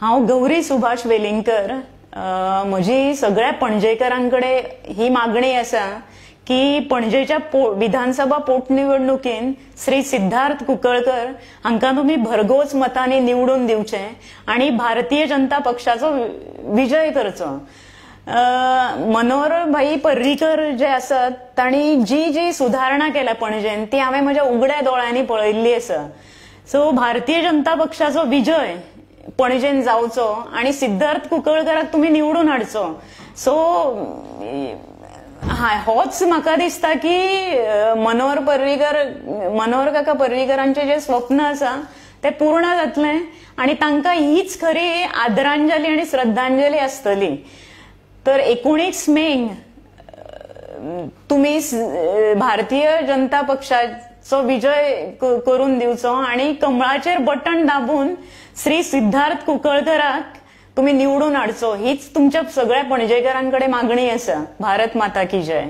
हांव गौरी सुभाष वेलिंगकर. म्हजी सगळ्या पणजेकरांकडे ही मागणी आसा की पणजेच्या विधानसभा पोटनिवडणुकीन श्री सिद्धार्थ कुंकळकर हांकां तुमी भरघोस मतांनी निवडून दिवचे आणि भारतीय जनता पक्षाचो विजय करचो. मनोहर भाई पर्रीकर जे आसात तांणी जी जी सुधारणा केल्या पणजेन ती हांवें म्हज्या उगड्या दोळ्यांनी पळयल्ली आसा. सो भारतीय जनता पक्षाचो विजय पणजेन जावचो आणि सिद्धार्थ कुंकळकराक तुम्ही निवडून हाडचो. सो होच म्हाका दिसता की मनोहर काका पर्रीकरांचे जे स्वप्न आसा ते पूर्ण जातले आणि तांकां हीच खरी आदरांजली आणि श्रद्धांजली आसतली. तर 19 मेक तुम्ही भारतीय जनता पक्षाचो विजय करून दिवचो आणि कमळाचेर बटन दाबून श्री सिद्धार्थ कुंकळकराक तुम्ही निवडून हाडचो हीच तुमच्या सगळ्या पणजेकरांकडे मागणी आसा. भारत माता की जय.